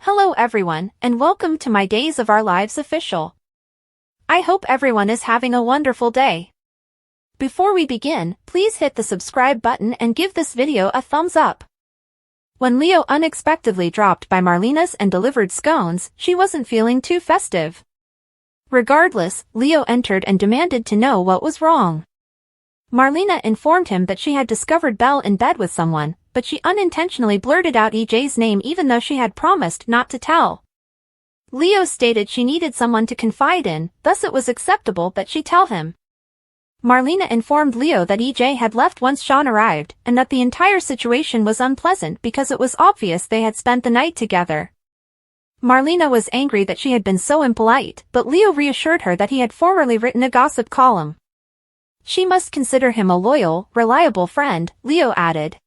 Hello everyone, and welcome to my Days of Our Lives official. I hope everyone is having a wonderful day. Before we begin, please hit the subscribe button and give this video a thumbs up. When Leo unexpectedly dropped by Marlena's and delivered scones, she wasn't feeling too festive. Regardless, Leo entered and demanded to know what was wrong. Marlena informed him that she had discovered Belle in bed with someone, but she unintentionally blurted out EJ's name even though she had promised not to tell. Leo stated she needed someone to confide in, thus it was acceptable that she tell him. Marlena informed Leo that EJ had left once Sean arrived, and that the entire situation was unpleasant because it was obvious they had spent the night together. Marlena was angry that she had been so impolite, but Leo reassured her that he had formerly written a gossip column. She must consider him a loyal, reliable friend, Leo added.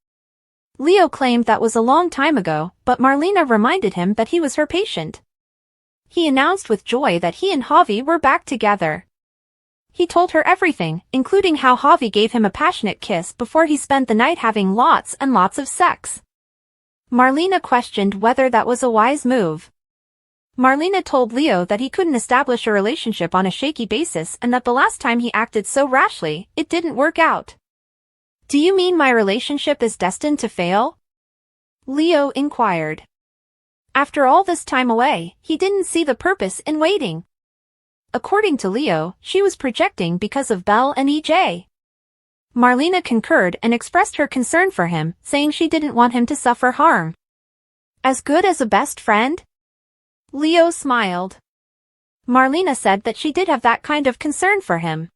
Leo claimed that was a long time ago, but Marlena reminded him that he was her patient. He announced with joy that he and Javi were back together. He told her everything, including how Javi gave him a passionate kiss before he spent the night having lots and lots of sex. Marlena questioned whether that was a wise move. Marlena told Leo that he couldn't establish a relationship on a shaky basis and that the last time he acted so rashly, it didn't work out. Do you mean my relationship is destined to fail? Leo inquired. After all this time away, he didn't see the purpose in waiting. According to Leo, she was projecting because of Belle and EJ. Marlena concurred and expressed her concern for him, saying she didn't want him to suffer harm. As good as a best friend? Leo smiled. Marlena said that she did have that kind of concern for him.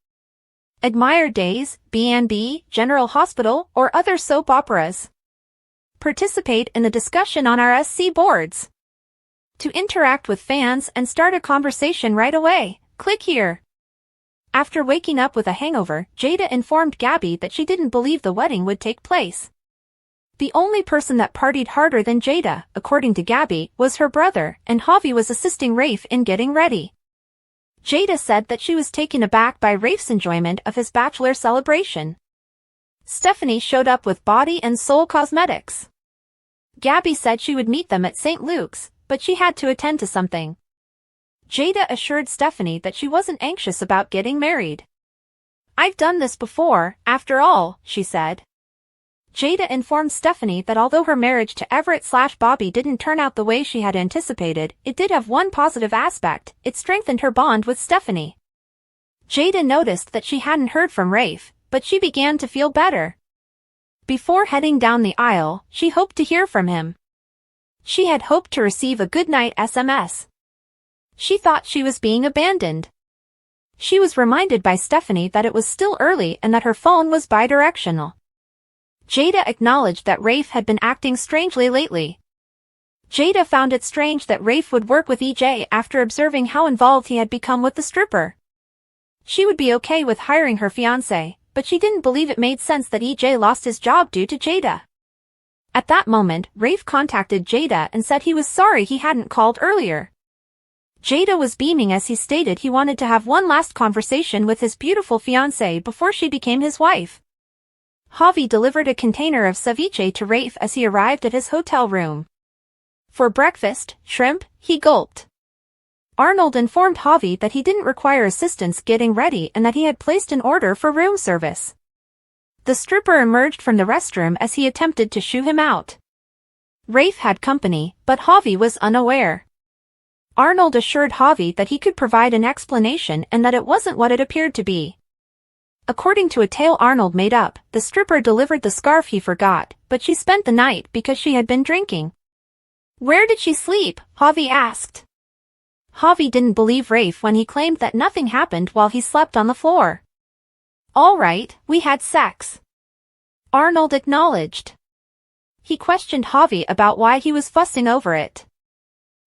Admire Days, B&B, General Hospital, or other soap operas. Participate in the discussion on our SC boards. To interact with fans and start a conversation right away, click here. After waking up with a hangover, Jada informed Gabby that she didn't believe the wedding would take place. The only person that partied harder than Jada, according to Gabby, was her brother, and Javi was assisting Rafe in getting ready. Jada said that she was taken aback by Rafe's enjoyment of his bachelor celebration. Stephanie showed up with body and soul cosmetics. Gabby said she would meet them at St. Luke's, but she had to attend to something. Jada assured Stephanie that she wasn't anxious about getting married. I've done this before, after all, she said. Jada informed Stephanie that although her marriage to Everett/Bobby didn't turn out the way she had anticipated, it did have one positive aspect: it strengthened her bond with Stephanie. Jada noticed that she hadn't heard from Rafe, but she began to feel better. Before heading down the aisle, she hoped to hear from him. She had hoped to receive a goodnight SMS. She thought she was being abandoned. She was reminded by Stephanie that it was still early and that her phone was bidirectional. Jada acknowledged that Rafe had been acting strangely lately. Jada found it strange that Rafe would work with EJ after observing how involved he had become with the stripper. She would be okay with hiring her fiancé, but she didn't believe it made sense that EJ lost his job due to Jada. At that moment, Rafe contacted Jada and said he was sorry he hadn't called earlier. Jada was beaming as he stated he wanted to have one last conversation with his beautiful fiancée before she became his wife. Javi delivered a container of ceviche to Rafe as he arrived at his hotel room. For breakfast, shrimp, he gulped. Arnold informed Javi that he didn't require assistance getting ready and that he had placed an order for room service. The stripper emerged from the restroom as he attempted to shoo him out. Rafe had company, but Javi was unaware. Arnold assured Javi that he could provide an explanation and that it wasn't what it appeared to be. According to a tale Arnold made up, the stripper delivered the scarf he forgot, but she spent the night because she had been drinking. Where did she sleep? Javi asked. Javi didn't believe Rafe when he claimed that nothing happened while he slept on the floor. All right, we had sex, Arnold acknowledged. He questioned Javi about why he was fussing over it.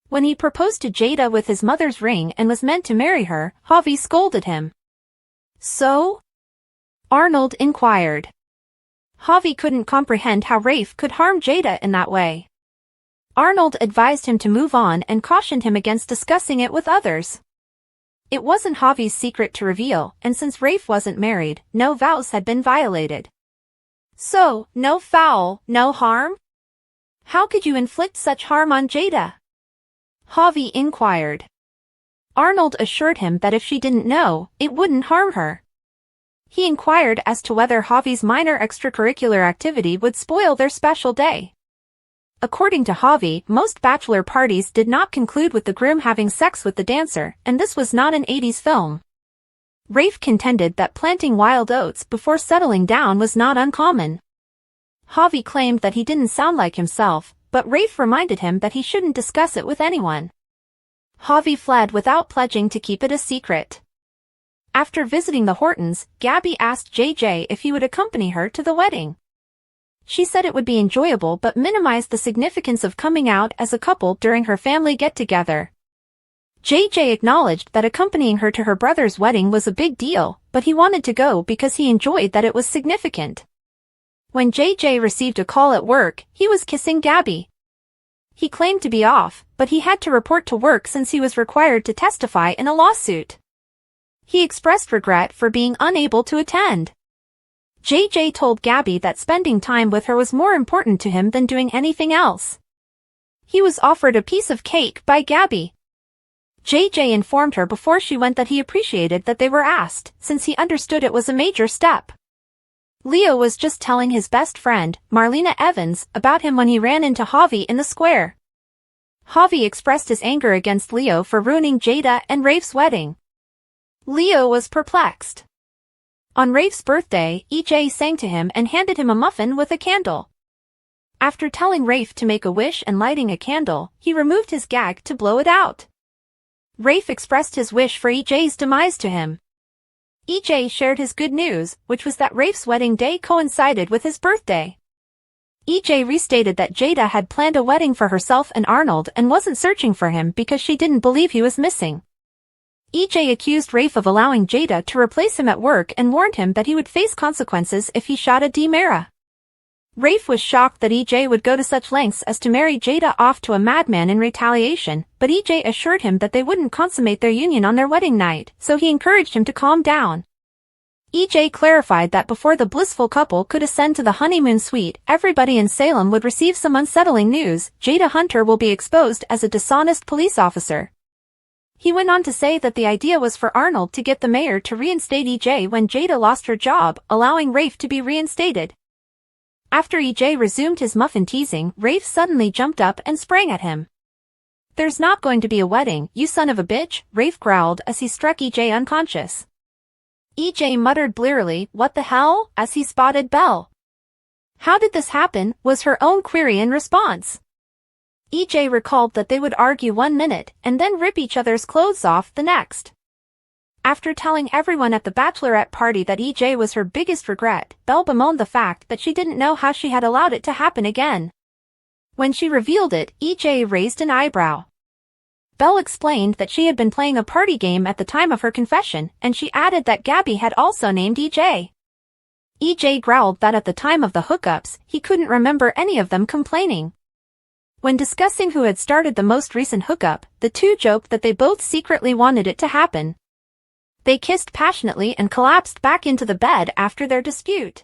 When he proposed to Jada with his mother's ring and was meant to marry her, Javi scolded him. So? Arnold inquired. Javi couldn't comprehend how Rafe could harm Jada in that way. Arnold advised him to move on and cautioned him against discussing it with others. It wasn't Javi's secret to reveal, and since Rafe wasn't married, no vows had been violated. So, no foul, no harm? How could you inflict such harm on Jada? Javi inquired. Arnold assured him that if she didn't know, it wouldn't harm her. He inquired as to whether Javi's minor extracurricular activity would spoil their special day. According to Javi, most bachelor parties did not conclude with the groom having sex with the dancer, and this was not an 80s film. Rafe contended that planting wild oats before settling down was not uncommon. Javi claimed that he didn't sound like himself, but Rafe reminded him that he shouldn't discuss it with anyone. Javi fled without pledging to keep it a secret. After visiting the Hortons, Gabby asked JJ if he would accompany her to the wedding. She said it would be enjoyable but minimized the significance of coming out as a couple during her family get-together. JJ acknowledged that accompanying her to her brother's wedding was a big deal, but he wanted to go because he enjoyed that it was significant. When JJ received a call at work, he was kissing Gabby. He claimed to be off, but he had to report to work since he was required to testify in a lawsuit. He expressed regret for being unable to attend. JJ told Gabby that spending time with her was more important to him than doing anything else. He was offered a piece of cake by Gabby. JJ informed her before she went that he appreciated that they were asked, since he understood it was a major step. Leo was just telling his best friend, Marlena Evans, about him when he ran into Javi in the square. Javi expressed his anger against Leo for ruining Jada and Rafe's wedding. Leo was perplexed. On Rafe's birthday, EJ sang to him and handed him a muffin with a candle. After telling Rafe to make a wish and lighting a candle, he removed his gag to blow it out. Rafe expressed his wish for EJ's demise to him. EJ shared his good news, which was that Rafe's wedding day coincided with his birthday. EJ restated that Jada had planned a wedding for herself and Arnold and wasn't searching for him because she didn't believe he was missing. EJ accused Rafe of allowing Jada to replace him at work and warned him that he would face consequences if he shot a DiMera. Rafe was shocked that EJ would go to such lengths as to marry Jada off to a madman in retaliation, but EJ assured him that they wouldn't consummate their union on their wedding night, so he encouraged him to calm down. EJ clarified that before the blissful couple could ascend to the honeymoon suite, everybody in Salem would receive some unsettling news: Jada Hunter will be exposed as a dishonest police officer. He went on to say that the idea was for Arnold to get the mayor to reinstate EJ when Jada lost her job, allowing Rafe to be reinstated. After EJ resumed his muffin teasing, Rafe suddenly jumped up and sprang at him. "There's not going to be a wedding, you son of a bitch," Rafe growled as he struck EJ unconscious. EJ muttered blearily, "What the hell?" as he spotted Belle. "How did this happen?" was her own query in response. EJ recalled that they would argue 1 minute and then rip each other's clothes off the next. After telling everyone at the bachelorette party that EJ was her biggest regret, Belle bemoaned the fact that she didn't know how she had allowed it to happen again. When she revealed it, EJ raised an eyebrow. Belle explained that she had been playing a party game at the time of her confession, and she added that Gabby had also named EJ. EJ growled that at the time of the hookups, he couldn't remember any of them complaining. When discussing who had started the most recent hookup, the two joked that they both secretly wanted it to happen. They kissed passionately and collapsed back into the bed after their dispute.